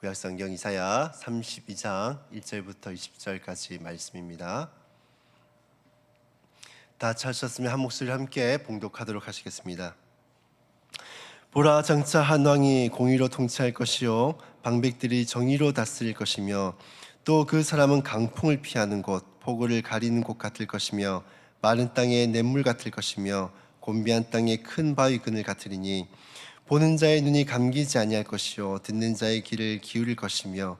구약성경 이사야 32장 1절부터 20절까지 말씀입니다. 다 찾으셨으면 한 목소리 함께 봉독하도록 하시겠습니다. 보라, 장차 한 왕이 공의로 통치할 것이요 방백들이 정의로 다스릴 것이며 또 그 사람은 강풍을 피하는 곳, 폭우를 가리는 곳 같을 것이며 마른 땅의 냇물 같을 것이며 곤비한 땅의 큰 바위 그늘 같으리니 보는 자의 눈이 감기지 아니할 것이요 듣는 자의 귀를 기울일 것이며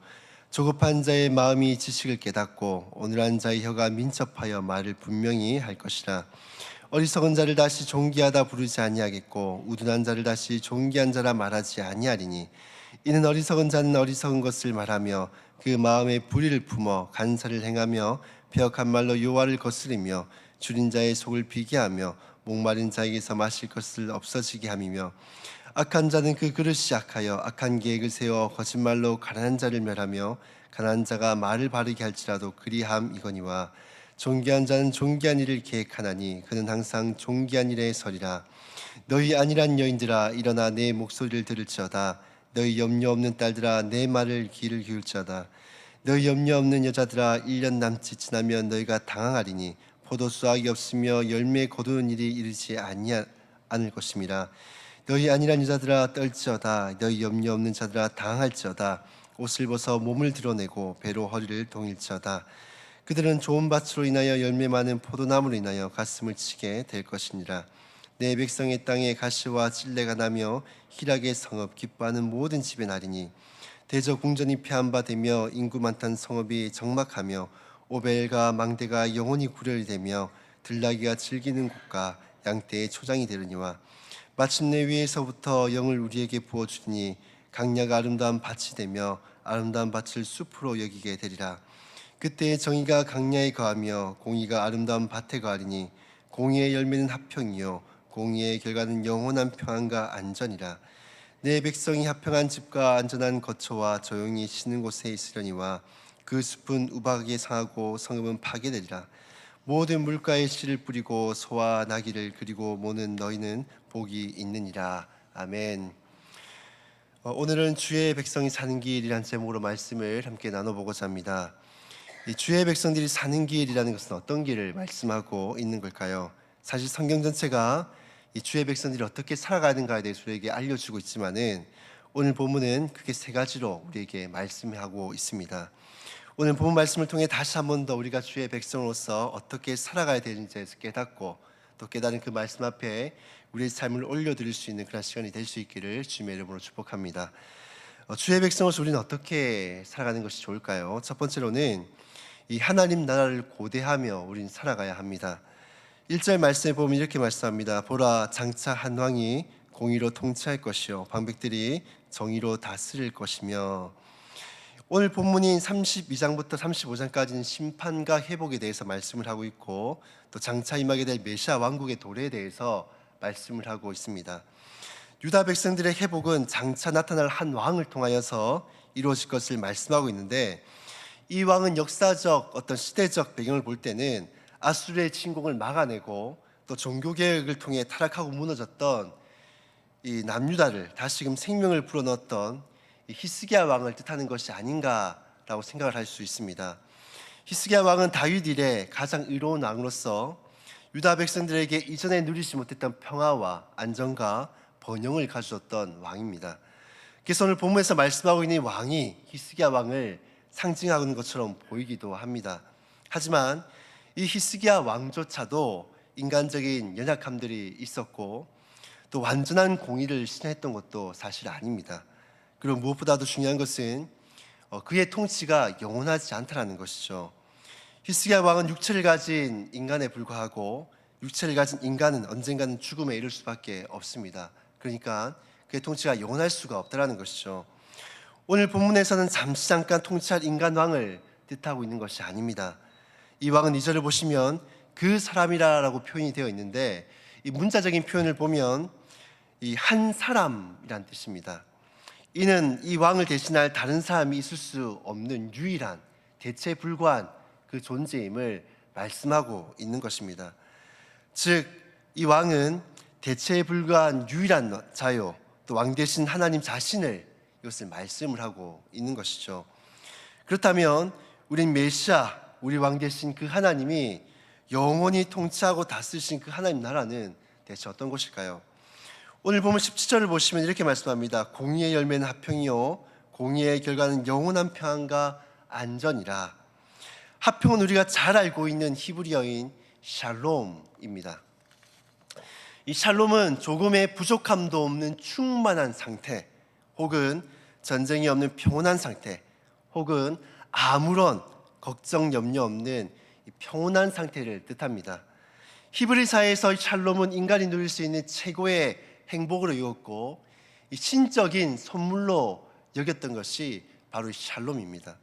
조급한 자의 마음이 지식을 깨닫고 온유한 자의 혀가 민첩하여 말을 분명히 할 것이라. 어리석은 자를 다시 존귀하다 부르지 아니하겠고 우둔한 자를 다시 존귀한 자라 말하지 아니하리니 이는 어리석은 자는 어리석은 것을 말하며 그 마음에 불의를 품어 간사를 행하며 폐역한 말로 여호와를 거스리며 줄인 자의 속을 비게 하며 목마른 자에게서 마실 것을 없어지게 함이며 악한 자는 그 그릇이 악하여 악한 계획을 세워 거짓말로 가난한 자를 멸하며 가난한 자가 말을 바르게 할지라도 그리함이거니와 존귀한 자는 존귀한 일을 계획하나니 그는 항상 존귀한 일에 서리라. 너희 안일한 여인들아 일어나 내 목소리를 들을지어다. 너희 염려 없는 딸들아 내 말을 귀를 기울지어다. 너희 염려 없는 여자들아 1년 남짓 지나면 너희가 당황하리니 포도수확이 없으며 열매 거두는 일이 이르지 않을 것임이라. 너희 안일한 여자들아 떨지어다. 너희 염려 없는 자들아 당할지어다. 옷을 벗어 몸을 드러내고 배로 허리를 동일지어다. 그들은 좋은 밭으로 인하여 열매 많은 포도나무로 인하여 가슴을 치게 될 것이니라. 내 백성의 땅에 가시와 찔레가 나며 희락의 성읍 기뻐하는 모든 집에 나리니 대저 궁전이 폐한 바 되며 인구 많던 성읍이 적막하며 오벨과 망대가 영원히 구별되며 들나귀가 즐기는 곳과 양떼의 초장이 되느니와 마침내 위에서부터 영을 우리에게 부어주니 강야가 아름다운 밭이 되며 아름다운 밭을 숲으로 여기게 되리라. 그때 정의가 강야에 거하며 공의가 아름다운 밭에 거하리니 공의의 열매는 합평이요 공의의 결과는 영원한 평안과 안전이라. 내 백성이 합평한 집과 안전한 거처와 조용히 쉬는 곳에 있으려니와 그 숲은 우박에 상하고 성읍은 파괴되리라. 모든 물가에 씨를 뿌리고 소와 나귀를 그리고 모는 너희는 복이 있느니라. 아멘. 오늘은 주의 백성이 사는 길이라는 제목으로 말씀을 함께 나눠보고자 합니다. 이 주의 백성들이 사는 길이라는 것은 어떤 길을 말씀하고 있는 걸까요? 사실 성경 전체가 이 주의 백성들이 어떻게 살아가는가에 대해서 우리에게 알려주고 있지만은 오늘 본문은 크게 세 가지로 우리에게 말씀하고 있습니다. 오늘 본문 말씀을 통해 다시 한 번 더 우리가 주의 백성으로서 어떻게 살아가야 되는지에 대해서 깨닫고 또 깨달은 그 말씀 앞에 우리의 삶을 올려드릴 수 있는 그런 시간이 될 수 있기를 주님의 이름으로 축복합니다. 주의 백성으로서 우리는 어떻게 살아가는 것이 좋을까요? 첫 번째로는 이 하나님 나라를 고대하며 우리는 살아가야 합니다. 1절 말씀에 보면 이렇게 말씀합니다. 보라, 장차 한 왕이 공의로 통치할 것이요 방백들이 정의로 다스릴 것이며. 오늘 본문인 32장부터 35장까지는 심판과 회복에 대해서 말씀을 하고 있고 또 장차 임하게 될 메시아 왕국의 도래에 대해서 말씀을 하고 있습니다. 유다 백성들의 회복은 장차 나타날 한 왕을 통하여서 이루어질 것을 말씀하고 있는데 이 왕은 역사적 어떤 시대적 배경을 볼 때는 아수르의 침공을 막아내고 또 종교개혁을 통해 타락하고 무너졌던 이 남유다를 다시금 생명을 불어넣었던 히스기야 왕을 뜻하는 것이 아닌가라고 생각을 할 수 있습니다. 히스기야 왕은 다윗 이래 가장 의로운 왕으로서 유다 백성들에게 이전에 누리지 못했던 평화와 안정과 번영을 가져줬던 왕입니다. 그래서 오늘 본문에서 말씀하고 있는 왕이 히스기야 왕을 상징하는 것처럼 보이기도 합니다. 하지만 이 히스기야 왕조차도 인간적인 연약함들이 있었고 또 완전한 공의를 실현했던 것도 사실 아닙니다. 그리고 무엇보다도 중요한 것은 그의 통치가 영원하지 않다는 것이죠. 히스기야 왕은 육체를 가진 인간에 불과하고 육체를 가진 인간은 언젠가는 죽음에 이를 수밖에 없습니다. 그러니까 그의 통치가 영원할 수가 없다는 것이죠. 오늘 본문에서는 잠시 잠깐 통치할 인간 왕을 뜻하고 있는 것이 아닙니다. 이 왕은 2절을 보시면 그 사람이라고 표현이 되어 있는데 이 문자적인 표현을 보면 이 한 사람이란 뜻입니다. 이는 이 왕을 대신할 다른 사람이 있을 수 없는 유일한 대체에 불과한 그 존재임을 말씀하고 있는 것입니다. 즉 이 왕은 대체에 불과한 유일한 자요 또 왕 대신 하나님 자신을 이것을 말씀을 하고 있는 것이죠. 그렇다면 우린 메시아, 우리 왕 되신 그 하나님이 영원히 통치하고 다스리신 그 하나님 나라는 대체 어떤 것일까요? 오늘 보면 17절을 보시면 이렇게 말씀합니다. 공의의 열매는 화평이요 공의의 결과는 영원한 평안과 안전이라. 화평은 우리가 잘 알고 있는 히브리어인 샬롬입니다. 이 샬롬은 조금의 부족함도 없는 충만한 상태, 혹은 전쟁이 없는 평온한 상태, 혹은 아무런 걱정 염려 없는 평온한 상태를 뜻합니다. 히브리 사회에서 샬롬은 인간이 누릴 수 있는 최고의 행복으로 여겼고 이 신적인 선물로 여겼던 것이 바로 샬롬입니다.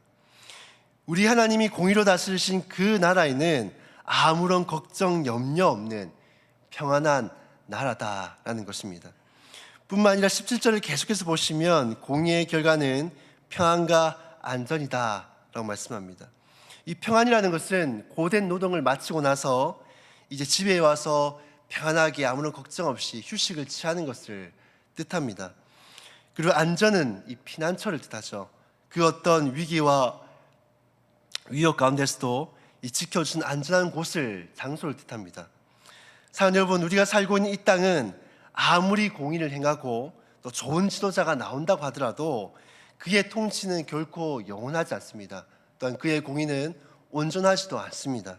우리 하나님이 공의로 다스리신 그 나라에는 아무런 걱정 염려 없는 평안한 나라다라는 것입니다. 뿐만 아니라 17절을 계속해서 보시면 공의의 결과는 평안과 안전이다 라고 말씀합니다. 이 평안이라는 것은 고된 노동을 마치고 나서 이제 집에 와서 편안하게 아무런 걱정 없이 휴식을 취하는 것을 뜻합니다. 그리고 안전은 이 피난처를 뜻하죠. 그 어떤 위기와 위협 가운데서도 이 지켜준 안전한 곳을, 장소를 뜻합니다. 사랑하는 여러분, 우리가 살고 있는 이 땅은 아무리 공의를 행하고 또 좋은 지도자가 나온다고 하더라도 그의 통치는 결코 영원하지 않습니다. 또한 그의 공의는 온전하지도 않습니다.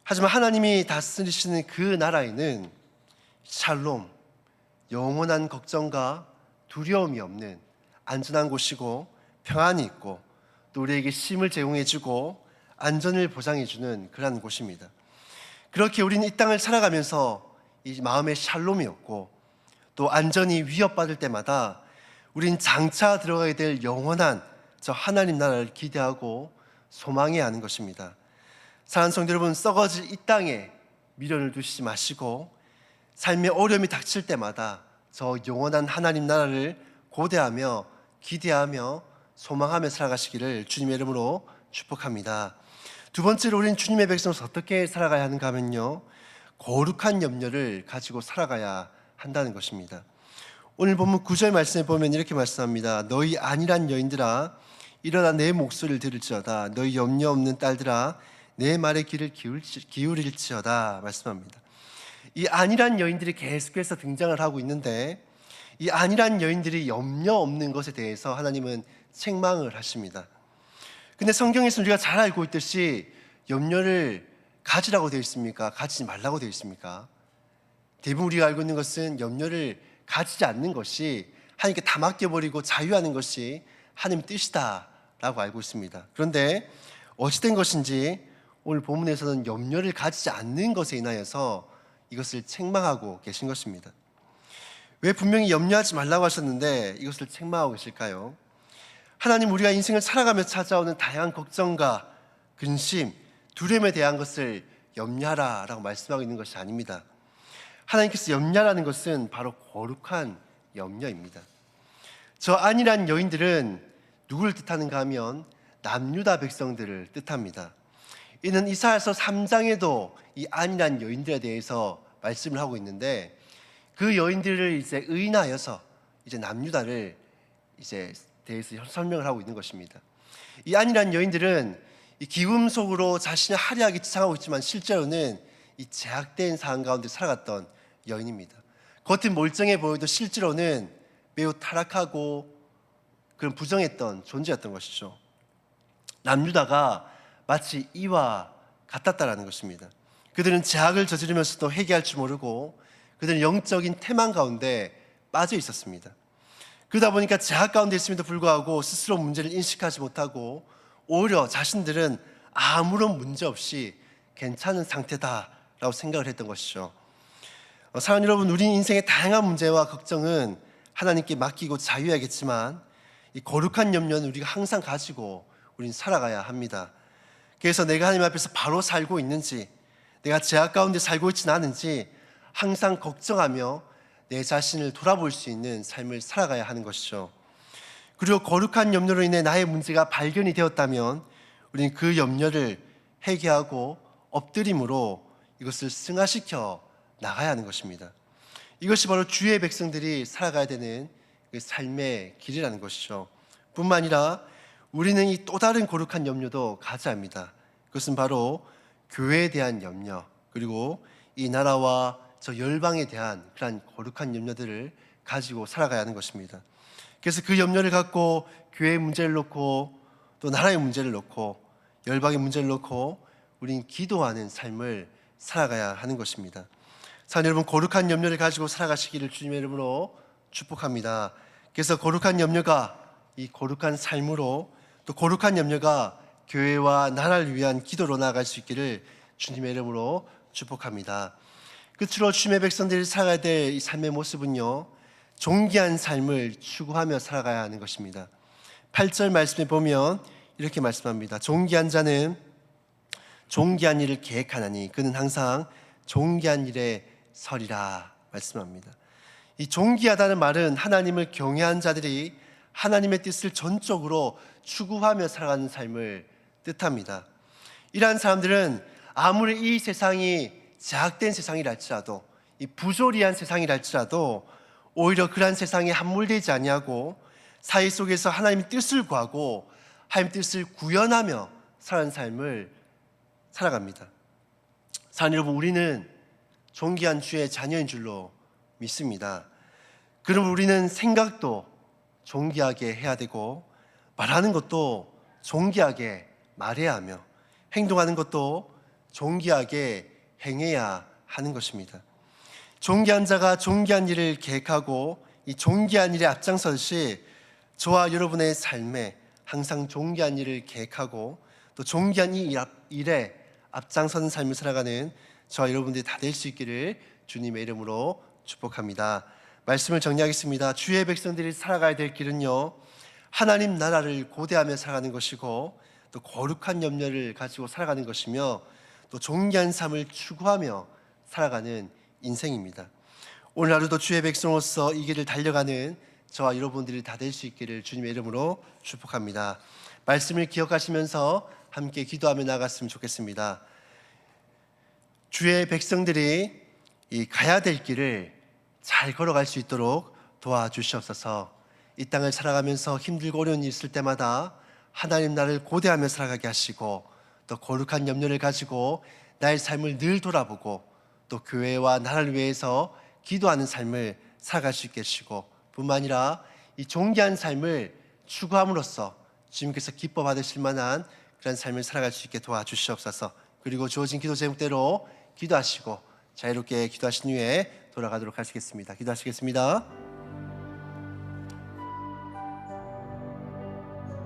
하지만 하나님이 다스리시는 그 나라에는 샬롬, 영원한 걱정과 두려움이 없는 안전한 곳이고 평안이 있고 또 우리에게 쉼을 제공해주고 안전을 보장해주는 그러한 곳입니다. 그렇게 우리는 이 땅을 살아가면서 이 마음의 샬롬이 없고 또 안전이 위협받을 때마다 우린 장차 들어가게 될 영원한 저 하나님 나라를 기대하고 소망해야 하는 것입니다. 사랑하는 성도 여러분, 썩어질 이 땅에 미련을 두시지 마시고 삶의 어려움이 닥칠 때마다 저 영원한 하나님 나라를 고대하며 기대하며 소망하며 살아가시기를 주님의 이름으로 축복합니다. 두 번째로 우리는 주님의 백성으로서 어떻게 살아가야 하는가 하면요, 거룩한 염려를 가지고 살아가야 한다는 것입니다. 오늘 본문 9절 말씀에 보면 이렇게 말씀합니다. 너희 안일한 여인들아 일어나 내 목소리를 들을지어다. 너희 염려 없는 딸들아 내 말에 귀를 기울일지어다 말씀합니다. 이 안일한 여인들이 계속해서 등장을 하고 있는데 이 안일한 여인들이 염려 없는 것에 대해서 하나님은 책망을 하십니다. 근데 성경에서 우리가 잘 알고 있듯이 염려를 가지라고 되어 있습니까? 가지지 말라고 되어 있습니까? 대부분 우리가 알고 있는 것은 염려를 가지지 않는 것이 하나님께 다 맡겨버리고 자유하는 것이 하나님의 뜻이다라고 알고 있습니다. 그런데 어찌된 것인지 오늘 본문에서는 염려를 가지지 않는 것에 인하여서 이것을 책망하고 계신 것입니다. 왜 분명히 염려하지 말라고 하셨는데 이것을 책망하고 계실까요? 하나님, 우리가 인생을 살아가며 찾아오는 다양한 걱정과 근심, 두려움에 대한 것을 염려하라 라고 말씀하고 있는 것이 아닙니다. 하나님께서 염려라는 것은 바로 거룩한 염려입니다. 저 안일한 여인들은 누구를 뜻하는가 하면 남유다 백성들을 뜻합니다. 이는 이사야서 3장에도 이 안일한 여인들에 대해서 말씀을 하고 있는데 그 여인들을 이제 의인하여서 이제 남유다를 이제 대해서 설명을 하고 있는 것입니다. 이 안일한 여인들은 이 기금 속으로 자신의 화려하게 치장하고 있지만 실제로는 이 제약된 상황 가운데 살아갔던 여인입니다. 겉은 멀쩡해 보여도 실제로는 매우 타락하고 그런 부정했던 존재였던 것이죠. 남유다가 마치 이와 같았다라는 것입니다. 그들은 제약을 저지르면서도 회개할 줄 모르고 그들은 영적인 태만 가운데 빠져 있었습니다. 그러다 보니까 제약 가운데 있음에도 불구하고 스스로 문제를 인식하지 못하고 오히려 자신들은 아무런 문제 없이 괜찮은 상태다라고 생각을 했던 것이죠. 사랑하는 여러분, 우리 인생의 다양한 문제와 걱정은 하나님께 맡기고 자유해야겠지만 이 거룩한 염려는 우리가 항상 가지고 우리는 살아가야 합니다. 그래서 내가 하나님 앞에서 바로 살고 있는지, 내가 제약 가운데 살고 있지는 않은지 항상 걱정하며 내 자신을 돌아볼 수 있는 삶을 살아가야 하는 것이죠. 그리고 거룩한 염려로 인해 나의 문제가 발견이 되었다면 우리는 그 염려를 회개하고 엎드림으로 이것을 승화시켜 나가야 하는 것입니다. 이것이 바로 주의 백성들이 살아가야 되는 그 삶의 길이라는 것이죠. 뿐만 아니라 우리는 이 또 다른 거룩한 염려도 가져야 합니다. 그것은 바로 교회에 대한 염려, 그리고 이 나라와 저 열방에 대한 그러한 거룩한 염려들을 가지고 살아가야 하는 것입니다. 그래서 그 염려를 갖고 교회의 문제를 놓고 또 나라의 문제를 놓고 열방의 문제를 놓고 우린 기도하는 삶을 살아가야 하는 것입니다. 사랑하는 여러분, 거룩한 염려를 가지고 살아가시기를 주님의 이름으로 축복합니다. 그래서 거룩한 염려가 이 거룩한 삶으로, 또 거룩한 염려가 교회와 나라를 위한 기도로 나아갈 수 있기를 주님의 이름으로 축복합니다. 끝으로 주님의 백성들이 살아가야 될 이 삶의 모습은요, 존귀한 삶을 추구하며 살아가야 하는 것입니다. 8절 말씀에 보면 이렇게 말씀합니다. 존귀한 자는 존귀한 일을 계획하나니 그는 항상 존귀한 일에 서리라 말씀합니다. 이 존귀하다는 말은 하나님을 경외한 자들이 하나님의 뜻을 전적으로 추구하며 살아가는 삶을 뜻합니다. 이러한 사람들은 아무리 이 세상이 제약된 세상이라 할지라도, 이 부조리한 세상이라 할지라도 오히려 그러한 세상에 함몰되지 아니하고 사회 속에서 하나님의 뜻을 구하고 하나님의 뜻을 구현하며 살아가는 삶을 살아갑니다. 사랑하는 여러분, 우리는 존귀한 주의 자녀인 줄로 믿습니다. 그럼 우리는 생각도 존귀하게 해야 되고, 말하는 것도 존귀하게 말해야 하며, 행동하는 것도 존귀하게 행해야 하는 것입니다. 존귀한 자가 존귀한 일을 계획하고 이 존귀한 일에 앞장서듯이 저와 여러분의 삶에 항상 존귀한 일을 계획하고 또 존귀한 이 일에 앞장서는 삶을 살아가는 저와 여러분들이 다 될 수 있기를 주님의 이름으로 축복합니다. 말씀을 정리하겠습니다. 주의 백성들이 살아가야 될 길은요, 하나님 나라를 고대하며 살아가는 것이고 또 거룩한 염려를 가지고 살아가는 것이며 또 존귀한 삶을 추구하며 살아가는 인생입니다. 오늘 하루도 주의 백성으로서 이 길을 달려가는 저와 여러분들이 다 될 수 있기를 주님의 이름으로 축복합니다. 말씀을 기억하시면서 함께 기도하며 나아갔으면 좋겠습니다. 주의 백성들이 이 가야 될 길을 잘 걸어갈 수 있도록 도와주시옵소서. 이 땅을 살아가면서 힘들고 어려운 일이 있을 때마다 하나님 나를 고대하며 살아가게 하시고 또 거룩한 염려를 가지고 나의 삶을 늘 돌아보고 또 교회와 나라를 위해서 기도하는 삶을 살아갈 수 있게 해주시고, 뿐만 아니라 이 존귀한 삶을 추구함으로써 주님께서 기뻐 받으실 만한 그런 삶을 살아갈 수 있게 도와주시옵소서. 그리고 주어진 기도 제목대로 기도하시고 자유롭게 기도하신 후에 돌아가도록 하시겠습니다. 기도하시겠습니다.